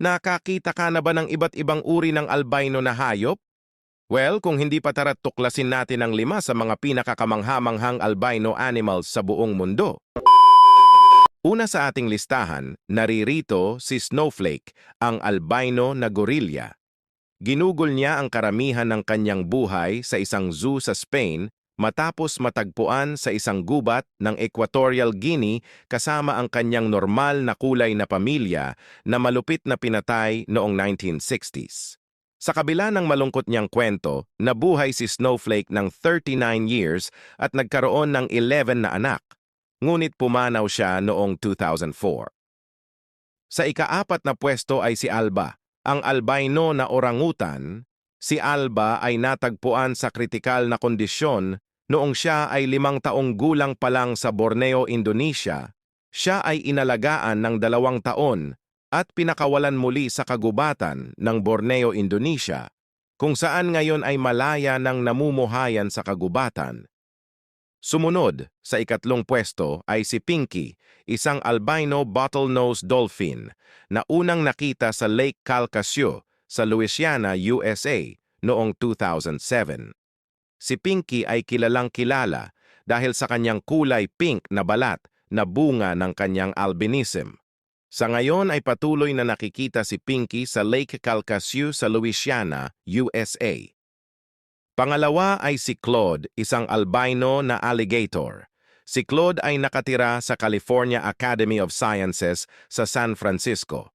Nakakita ka na ba ng iba't ibang uri ng albino na hayop? Well, kung hindi pa tara't tuklasin natin ang 5 sa mga pinakakamangha-manghang albino animals sa buong mundo. Una sa ating listahan, naririto si Snowflake, ang albino na gorilla. Ginugol niya ang karamihan ng kanyang buhay sa isang zoo sa Spain matapos matagpuan sa isang gubat ng Equatorial Guinea kasama ang kanyang normal na kulay na pamilya na malupit na pinatay noong 1960s. Sa kabila ng malungkot niyang kwento, nabuhay si Snowflake ng 39 years at nagkaroon ng 11 na anak. Ngunit pumanaw siya noong 2004. Sa ika-4 na pwesto ay si Alba, ang albino na orangutan. Si Alba ay natagpuan sa kritikal na kondisyon noong siya ay 5 taong gulang pa lang sa Borneo, Indonesia. Siya ay inalagaan ng 2 taon at pinakawalan muli sa kagubatan ng Borneo, Indonesia, kung saan ngayon ay malaya ng namumuhayan sa kagubatan. Sumunod, sa ika-3 pwesto ay si Pinky, isang albino bottlenose dolphin na unang nakita sa Lake Calcasieu sa Louisiana, USA noong 2007. Si Pinky ay kilalang-kilala dahil sa kanyang kulay pink na balat na bunga ng kanyang albinism. Sa ngayon ay patuloy na nakikita si Pinky sa Lake Calcasieu sa Louisiana, USA. Pangalawa ay si Claude, isang albino na alligator. Si Claude ay nakatira sa California Academy of Sciences sa San Francisco.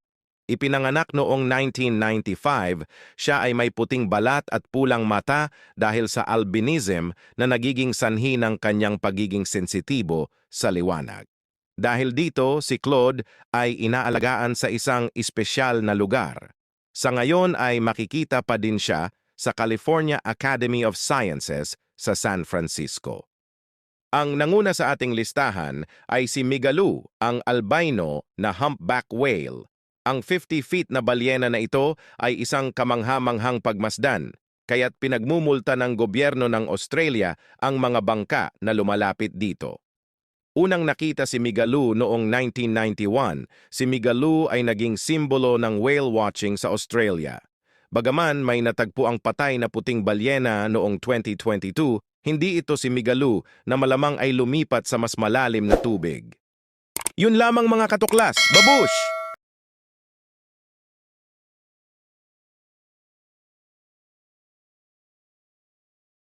Ipinanganak noong 1995, siya ay may puting balat at pulang mata dahil sa albinism na nagiging sanhi ng kanyang pagiging sensitibo sa liwanag. Dahil dito, si Claude ay inaalagaan sa isang espesyal na lugar. Sa ngayon ay makikita pa din siya sa California Academy of Sciences sa San Francisco. Ang nanguna sa ating listahan ay si Migaloo, ang albino na humpback whale. Ang 50 feet na balyena na ito ay isang kamangha-manghang pagmasdan, kaya't pinagmumulta ng gobyerno ng Australia ang mga bangka na lumalapit dito. Unang nakita si Migaloo noong 1991, si Migaloo ay naging simbolo ng whale watching sa Australia. Bagaman may natagpo ang patay na puting balyena noong 2022, hindi ito si Migaloo na malamang ay lumipat sa mas malalim na tubig. Yun lamang mga katuklas, babush!